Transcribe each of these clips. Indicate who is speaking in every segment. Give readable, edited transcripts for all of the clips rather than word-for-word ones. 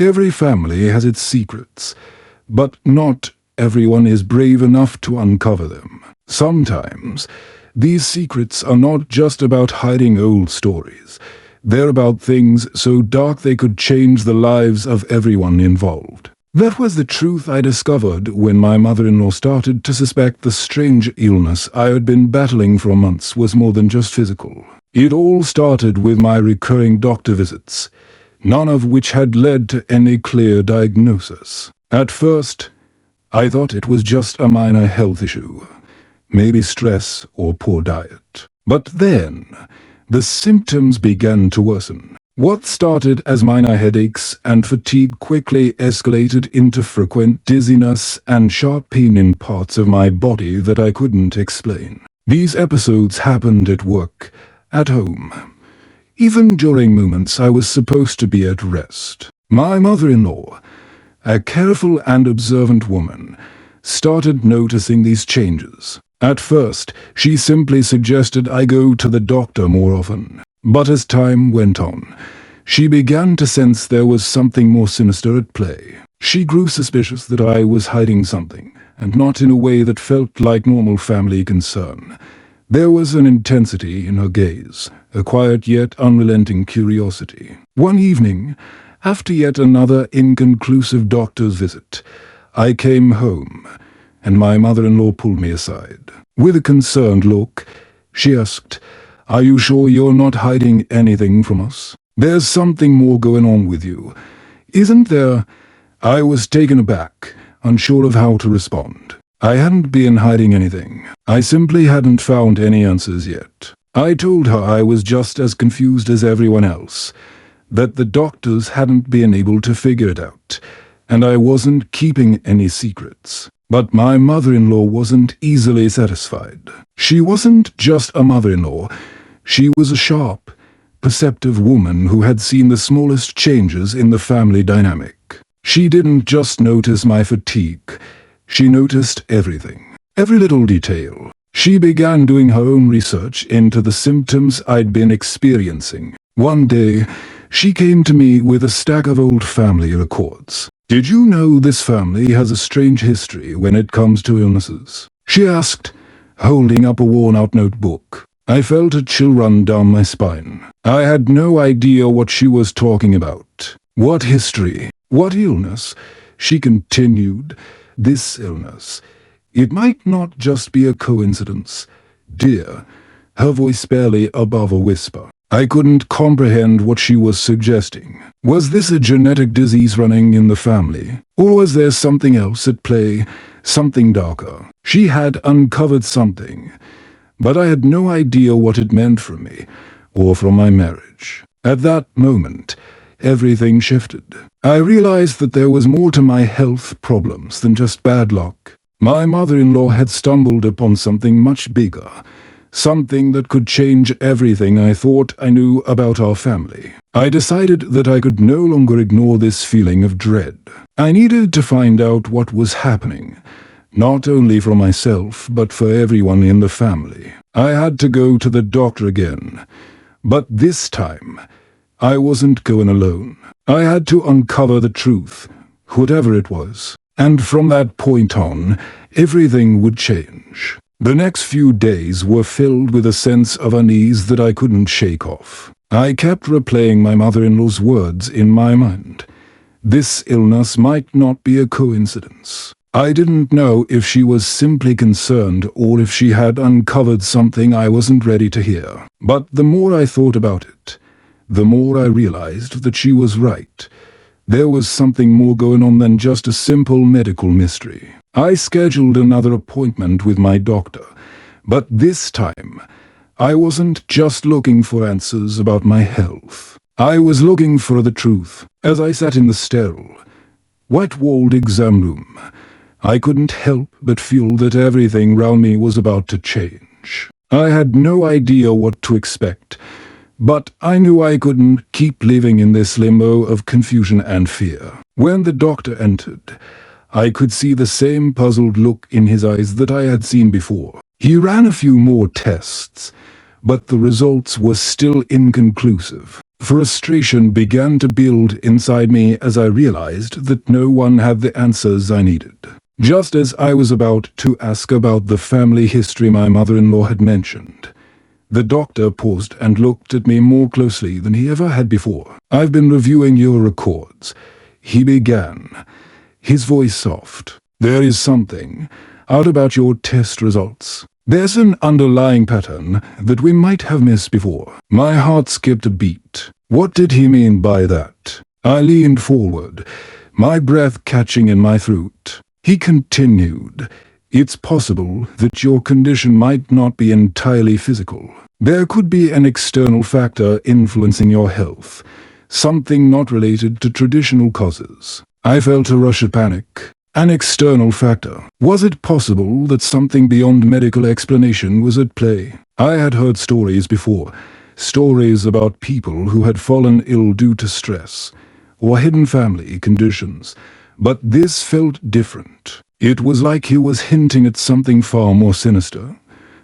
Speaker 1: Every family has its secrets, but not everyone is brave enough to uncover them. Sometimes, these secrets are not just about hiding old stories. They're about things so dark they could change the lives of everyone involved. That was the truth I discovered when my mother-in-law started to suspect the strange illness I had been battling for months was more than just physical. It all started with my recurring doctor visits, none of which had led to any clear diagnosis. At first, I thought it was just a minor health issue, maybe stress or poor diet. But then, the symptoms began to worsen. What started as minor headaches and fatigue quickly escalated into frequent dizziness and sharp pain in parts of my body that I couldn't explain. These episodes happened at work, at home, even during moments I was supposed to be at rest. My mother-in-law, a careful and observant woman, started noticing these changes. At first, she simply suggested I go to the doctor more often. But as time went on, she began to sense there was something more sinister at play. She grew suspicious that I was hiding something, and not in a way that felt like normal family concern. There was an intensity in her gaze, a quiet yet unrelenting curiosity. One evening, after yet another inconclusive doctor's visit, I came home, and my mother-in-law pulled me aside. With a concerned look, she asked, "Are you sure you're not hiding anything from us? There's something more going on with you, isn't there?" I was taken aback, unsure of how to respond. I hadn't been hiding anything. I simply hadn't found any answers yet. I told her I was just as confused as everyone else, that the doctors hadn't been able to figure it out, and I wasn't keeping any secrets. But my mother-in-law wasn't easily satisfied. She wasn't just a mother-in-law. She was a sharp, perceptive woman who had seen the smallest changes in the family dynamic. She didn't just notice my fatigue. She noticed everything, every little detail. She began doing her own research into the symptoms I'd been experiencing. One day, she came to me with a stack of old family records. "Did you know this family has a strange history when it comes to illnesses?" she asked, holding up a worn-out notebook. I felt a chill run down my spine. I had no idea what she was talking about. "What history? What illness?" she continued. "This illness. It might not just be a coincidence, dear," her voice barely above a whisper. I couldn't comprehend what she was suggesting. Was this a genetic disease running in the family? Or was there something else at play, something darker? She had uncovered something, but I had no idea what it meant for me, or for my marriage. At that moment, everything shifted. I realized that there was more to my health problems than just bad luck. My mother-in-law had stumbled upon something much bigger, something that could change everything I thought I knew about our family. I decided that I could no longer ignore this feeling of dread. I needed to find out what was happening, not only for myself, but for everyone in the family. I had to go to the doctor again, but this time, I wasn't going alone. I had to uncover the truth, whatever it was. And from that point on, everything would change. The next few days were filled with a sense of unease that I couldn't shake off. I kept replaying my mother-in-law's words in my mind. This illness might not be a coincidence. I didn't know if she was simply concerned or if she had uncovered something I wasn't ready to hear. But the more I thought about it, the more I realized that she was right. There was something more going on than just a simple medical mystery. I scheduled another appointment with my doctor, but this time, I wasn't just looking for answers about my health. I was looking for the truth. As I sat in the sterile, white-walled exam room, I couldn't help but feel that everything round me was about to change. I had no idea what to expect, but I knew I couldn't keep living in this limbo of confusion and fear. When the doctor entered, I could see the same puzzled look in his eyes that I had seen before. He ran a few more tests, but the results were still inconclusive. Frustration began to build inside me as I realized that no one had the answers I needed. Just as I was about to ask about the family history my mother-in-law had mentioned, the doctor paused and looked at me more closely than he ever had before. "I've been reviewing your records," he began, his voice soft. "There is something odd about your test results. There's an underlying pattern that we might have missed before." My heart skipped a beat. What did he mean by that? I leaned forward, my breath catching in my throat. He continued, "It's possible that your condition might not be entirely physical. There could be an external factor influencing your health, something not related to traditional causes." I felt a rush of panic. An external factor. Was it possible that something beyond medical explanation was at play? I had heard stories before, stories about people who had fallen ill due to stress or hidden family conditions, but this felt different. It was like he was hinting at something far more sinister,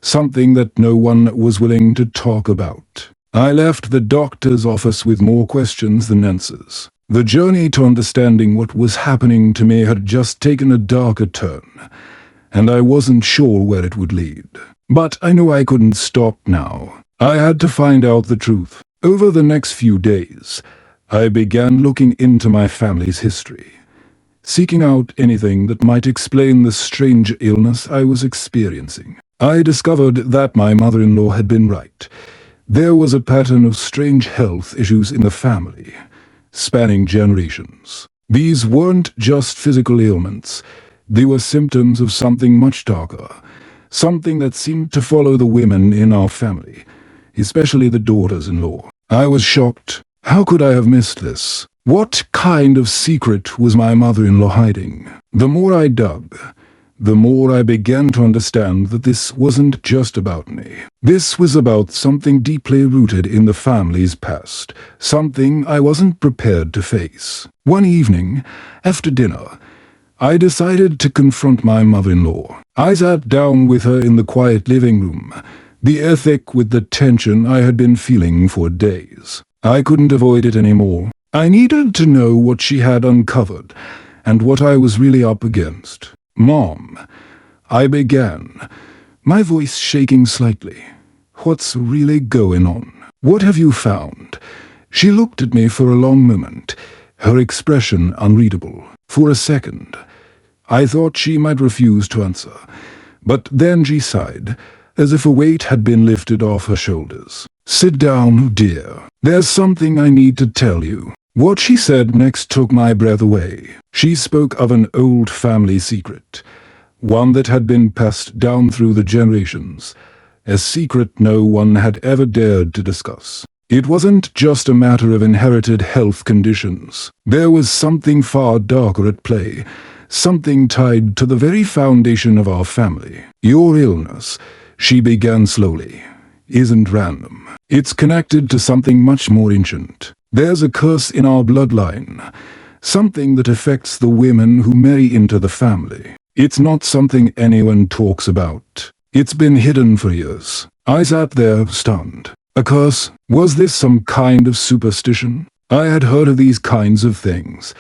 Speaker 1: something that no one was willing to talk about. I left the doctor's office with more questions than answers. The journey to understanding what was happening to me had just taken a darker turn, and I wasn't sure where it would lead. But I knew I couldn't stop now. I had to find out the truth. Over the next few days, I began looking into my family's history, seeking out anything that might explain the strange illness I was experiencing. I discovered that my mother-in-law had been right. There was a pattern of strange health issues in the family, spanning generations. These weren't just physical ailments. They were symptoms of something much darker, something that seemed to follow the women in our family, especially the daughters-in-law. I was shocked. How could I have missed this? What kind of secret was my mother-in-law hiding? The more I dug, the more I began to understand that this wasn't just about me. This was about something deeply rooted in the family's past, something I wasn't prepared to face. One evening, after dinner, I decided to confront my mother-in-law. I sat down with her in the quiet living room, the air thick with the tension I had been feeling for days. I couldn't avoid it anymore. I needed to know what she had uncovered, and what I was really up against. "Mom," I began, my voice shaking slightly. "What's really going on? What have you found?" She looked at me for a long moment, her expression unreadable. For a second, I thought she might refuse to answer, but then she sighed, as if a weight had been lifted off her shoulders. "Sit down, dear. There's something I need to tell you." What she said next took my breath away. She spoke of an old family secret, one that had been passed down through the generations, a secret no one had ever dared to discuss. It wasn't just a matter of inherited health conditions. There was something far darker at play, something tied to the very foundation of our family. "Your illness," she began slowly, "isn't random. It's connected to something much more ancient. There's a curse in our bloodline, something that affects the women who marry into the family. It's not something anyone talks about. It's been hidden for years." I sat there, stunned. A curse? Was this some kind of superstition? I had heard of these kinds of things,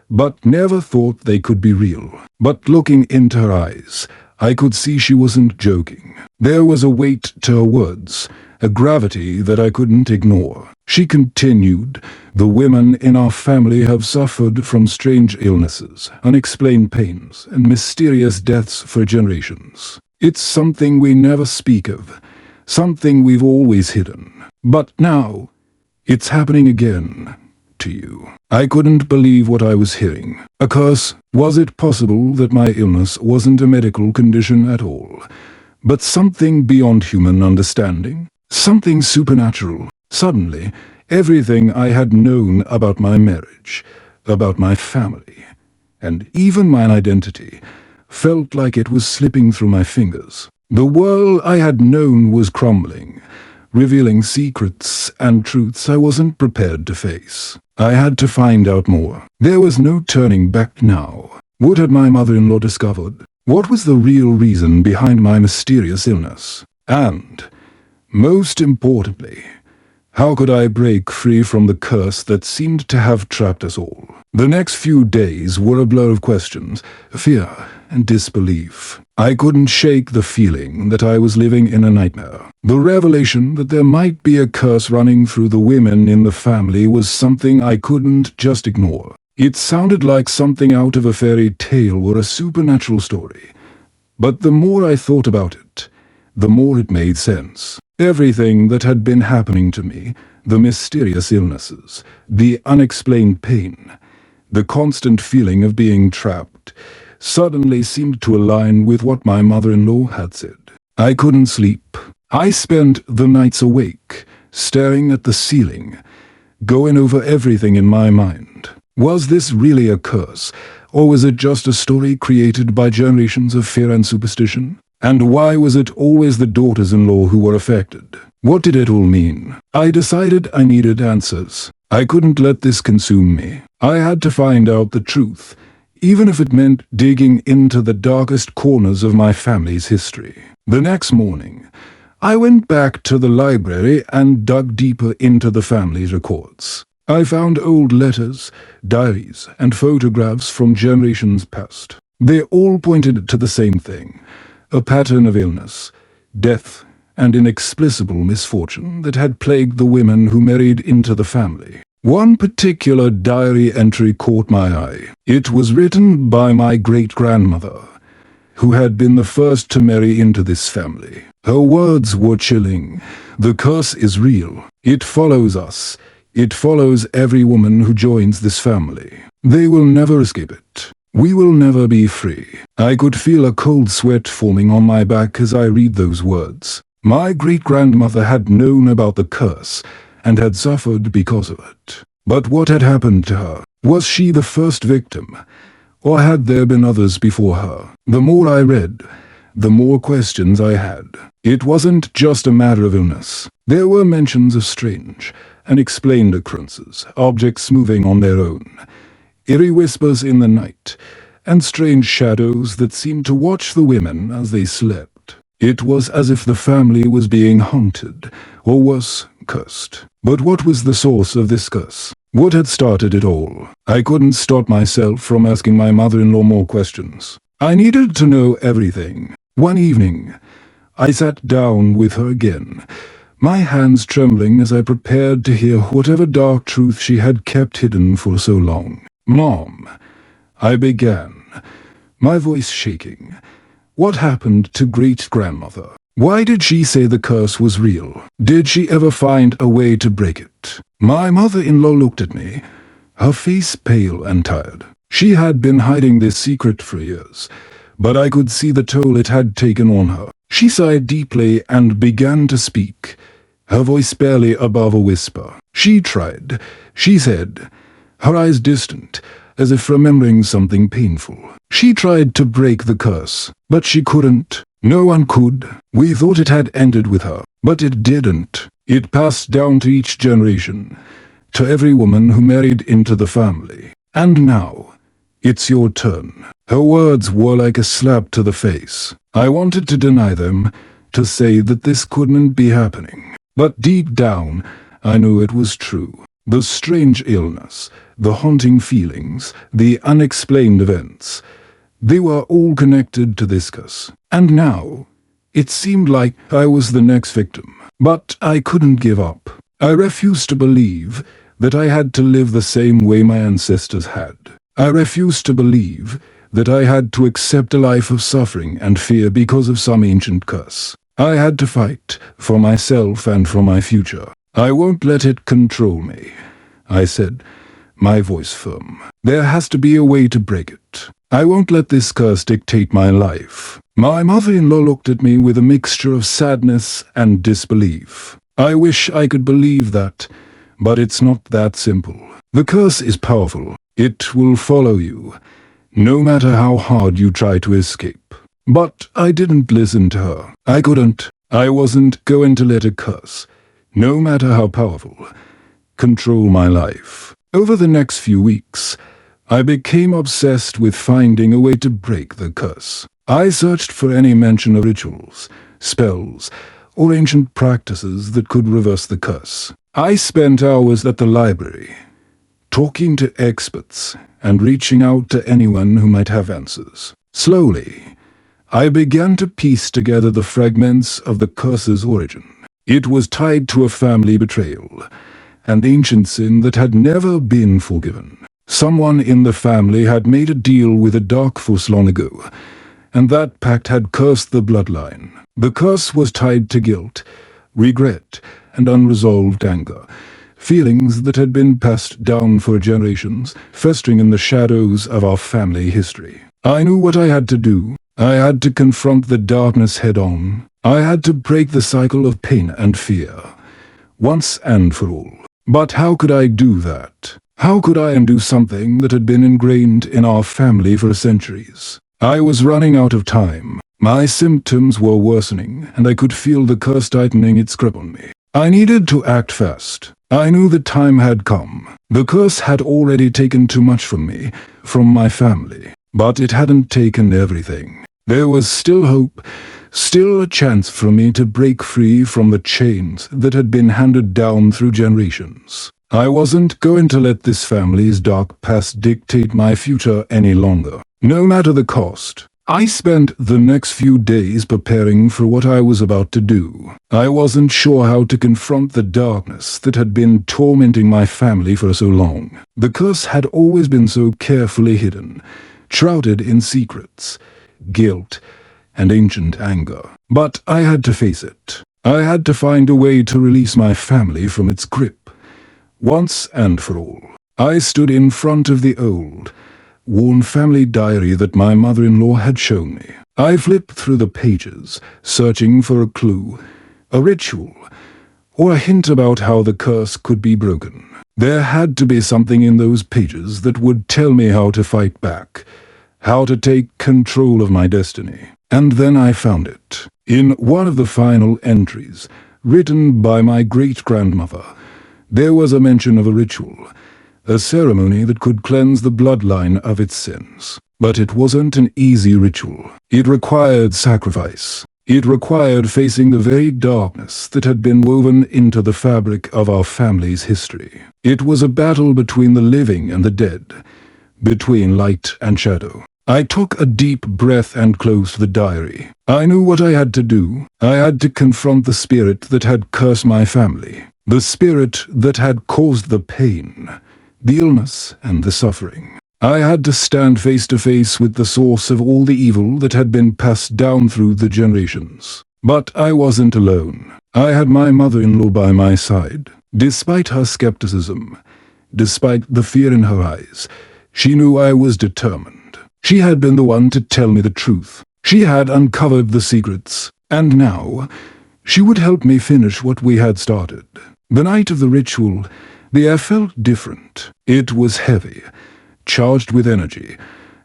Speaker 1: but never thought they could be real. But looking into her eyes, I could see she wasn't joking. There was a weight to her words, a gravity that I couldn't ignore. She continued, "The women in our family have suffered from strange illnesses, unexplained pains, and mysterious deaths for generations. It's something we never speak of, something we've always hidden. But now, it's happening again, to you." I couldn't believe what I was hearing. A curse? Was it possible that my illness wasn't a medical condition at all, but something beyond human understanding? Something supernatural? Suddenly, everything I had known about my marriage, about my family, and even my identity, felt like it was slipping through my fingers. The world I had known was crumbling, revealing secrets and truths I wasn't prepared to face. I had to find out more. There was no turning back now. What had my mother-in-law discovered? What was the real reason behind my mysterious illness? And, most importantly, How could I break free from the curse that seemed to have trapped us all? The next few days were a blur of questions, fear, and disbelief. I couldn't shake the feeling that I was living in a nightmare. The revelation that there might be a curse running through the women in the family was something I couldn't just ignore. It sounded like something out of a fairy tale or a supernatural story. But the more I thought about it, the more it made sense. Everything that had been happening to me, the mysterious illnesses, the unexplained pain, the constant feeling of being trapped, suddenly seemed to align with what my mother-in-law had said. I couldn't sleep. I spent the nights awake, staring at the ceiling, going over everything in my mind. Was this really a curse, or was it just a story created by generations of fear and superstition? And why was it always the daughters-in-law who were affected? What did it all mean? I decided I needed answers. I couldn't let this consume me. I had to find out the truth, even if it meant digging into the darkest corners of my family's history. The next morning, I went back to the library and dug deeper into the family's records. I found old letters, diaries, and photographs from generations past. They all pointed to the same thing: a pattern of illness, death, and inexplicable misfortune that had plagued the women who married into the family. One particular diary entry caught my eye. It was written by my great-grandmother, who had been the first to marry into this family. Her words were chilling. The curse is real. It follows us. It follows every woman who joins this family. They will never escape it. We will never be free. I could feel a cold sweat forming on my back as I read those words. My great-grandmother had known about the curse and had suffered because of it. But what had happened to her? Was she the first victim, or had there been others before her? The more I read, the more questions I had. It wasn't just a matter of illness. There were mentions of strange, unexplained occurrences, objects moving on their own, eerie whispers in the night, and strange shadows that seemed to watch the women as they slept. It was as if the family was being haunted, or worse, cursed. But what was the source of this curse? What had started it all? I couldn't stop myself from asking my mother-in-law more questions. I needed to know everything. One evening, I sat down with her again, my hands trembling as I prepared to hear whatever dark truth she had kept hidden for so long. "Mom," I began, my voice shaking. "What happened to great-grandmother? Why did she say the curse was real? Did she ever find a way to break it?" My mother-in-law looked at me, her face pale and tired. She had been hiding this secret for years, but I could see the toll it had taken on her. She sighed deeply and began to speak, her voice barely above a whisper. She tried, she said, her eyes distant, as if remembering something painful. She tried to break the curse, but she couldn't. No one could. We thought it had ended with her, but it didn't. It passed down to each generation, to every woman who married into the family. And now, it's your turn. Her words were like a slap to the face. I wanted to deny them, to say that this couldn't be happening. But deep down, I knew it was true. The strange illness, the haunting feelings, the unexplained events, they were all connected to this curse. And now, it seemed like I was the next victim. But I couldn't give up. I refused to believe that I had to live the same way my ancestors had. I refused to believe that I had to accept a life of suffering and fear because of some ancient curse. I had to fight for myself and for my future. "I won't let it control me," I said, my voice firm. "There has to be a way to break it. I won't let this curse dictate my life." My mother-in-law looked at me with a mixture of sadness and disbelief. "I wish I could believe that, but it's not that simple. The curse is powerful. It will follow you, no matter how hard you try to escape." But I didn't listen to her. I couldn't. I wasn't going to let a curse, no matter how powerful, control my life. Over the next few weeks, I became obsessed with finding a way to break the curse. I searched for any mention of rituals, spells, or ancient practices that could reverse the curse. I spent hours at the library, talking to experts and reaching out to anyone who might have answers. Slowly, I began to piece together the fragments of the curse's origin. It was tied to a family betrayal, an ancient sin that had never been forgiven. Someone in the family had made a deal with a dark force long ago, and that pact had cursed the bloodline. The curse was tied to guilt, regret, and unresolved anger, feelings that had been passed down for generations, festering in the shadows of our family history. I knew what I had to do. I had to confront the darkness head-on. I had to break the cycle of pain and fear, once and for all. But how could I do that? How could I undo something that had been ingrained in our family for centuries? I was running out of time. My symptoms were worsening, and I could feel the curse tightening its grip on me. I needed to act fast. I knew the time had come. The curse had already taken too much from me, from my family. But it hadn't taken everything. There was still hope, still a chance for me to break free from the chains that had been handed down through generations. I wasn't going to let this family's dark past dictate my future any longer, no matter the cost. I spent the next few days preparing for what I was about to do. I wasn't sure how to confront the darkness that had been tormenting my family for so long. The curse had always been so carefully hidden, shrouded in secrets, guilt, and ancient anger. But I had to face it. I had to find a way to release my family from its grip, once and for all. I stood in front of the old, worn family diary that my mother-in-law had shown me. I flipped through the pages, searching for a clue, a ritual, or a hint about how the curse could be broken. There had to be something in those pages that would tell me how to fight back, how to take control of my destiny. And then I found it. In one of the final entries, written by my great-grandmother, there was a mention of a ritual, a ceremony that could cleanse the bloodline of its sins. But it wasn't an easy ritual. It required sacrifice. It required facing the very darkness that had been woven into the fabric of our family's history. It was a battle between the living and the dead, between light and shadow. I took a deep breath and closed the diary. I knew what I had to do. I had to confront the spirit that had cursed my family, the spirit that had caused the pain, the illness, and the suffering. I had to stand face to face with the source of all the evil that had been passed down through the generations. But I wasn't alone. I had my mother-in-law by my side. Despite her skepticism, despite the fear in her eyes, she knew I was determined. She had been the one to tell me the truth. She had uncovered the secrets, and now she would help me finish what we had started. The night of the ritual, the air felt different. It was heavy, charged with energy,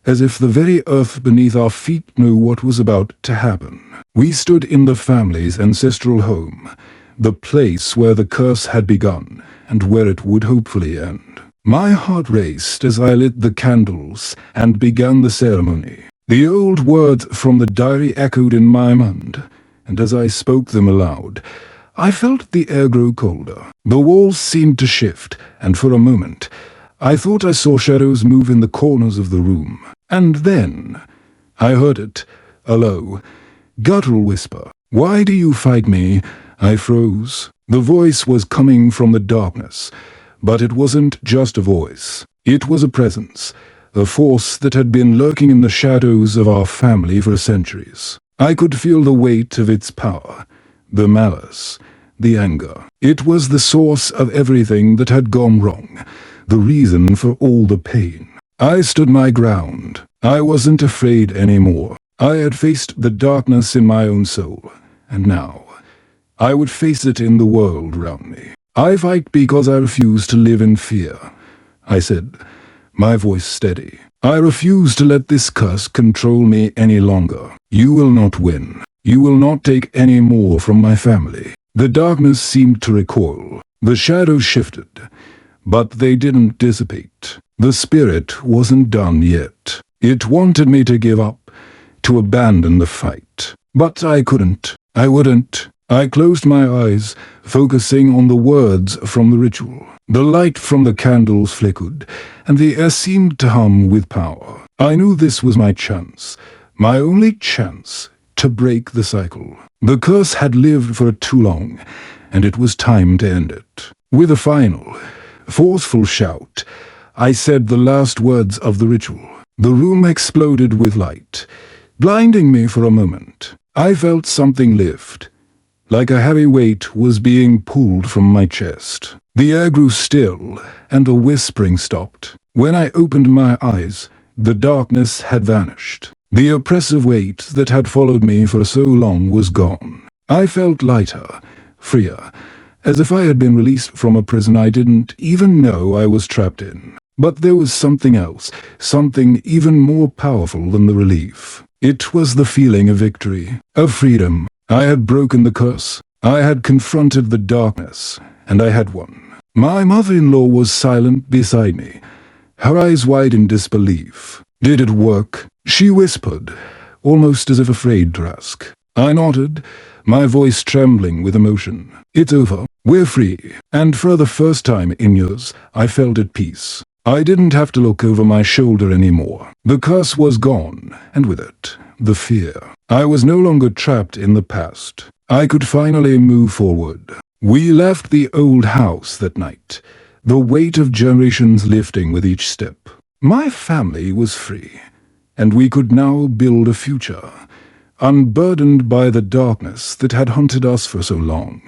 Speaker 1: as if the very earth beneath our feet knew what was about to happen. We stood in the family's ancestral home, the place where the curse had begun, and where it would hopefully end. My heart raced as I lit the candles and began the ceremony. The old words from the diary echoed in my mind, and as I spoke them aloud, I felt the air grow colder. The walls seemed to shift, and for a moment, I thought I saw shadows move in the corners of the room. And then, I heard it, a low, guttural whisper. "Why do you fight me?" I froze. The voice was coming from the darkness. But it wasn't just a voice. It was a presence, a force that had been lurking in the shadows of our family for centuries. I could feel the weight of its power, the malice, the anger. It was the source of everything that had gone wrong, the reason for all the pain. I stood my ground. I wasn't afraid anymore. I had faced the darkness in my own soul, and now I would face it in the world around me. "I fight because I refuse to live in fear," I said, my voice steady. "I refuse to let this curse control me any longer. You will not win. You will not take any more from my family." The darkness seemed to recoil. The shadows shifted, but they didn't dissipate. The spirit wasn't done yet. It wanted me to give up, to abandon the fight. But I couldn't. I wouldn't. I closed my eyes, focusing on the words from the ritual. The light from the candles flickered, and the air seemed to hum with power. I knew this was my chance, my only chance, to break the cycle. The curse had lived for too long, and it was time to end it. With a final, forceful shout, I said the last words of the ritual. The room exploded with light, blinding me for a moment. I felt something lift, like a heavy weight was being pulled from my chest. The air grew still, and the whispering stopped. When I opened my eyes, the darkness had vanished. The oppressive weight that had followed me for so long was gone. I felt lighter, freer, as if I had been released from a prison I didn't even know I was trapped in. But there was something else, something even more powerful than the relief. It was the feeling of victory, of freedom. I had broken the curse. I had confronted the darkness, and I had won. My mother-in-law was silent beside me, her eyes wide in disbelief. "Did it work?" she whispered, almost as if afraid to ask. I nodded, my voice trembling with emotion. "It's over. We're free." And for the first time in years, I felt at peace. I didn't have to look over my shoulder anymore. The curse was gone, and with it, the fear. I was no longer trapped in the past. I could finally move forward. We left the old house that night, the weight of generations lifting with each step. My family was free, and we could now build a future, unburdened by the darkness that had hunted us for so long.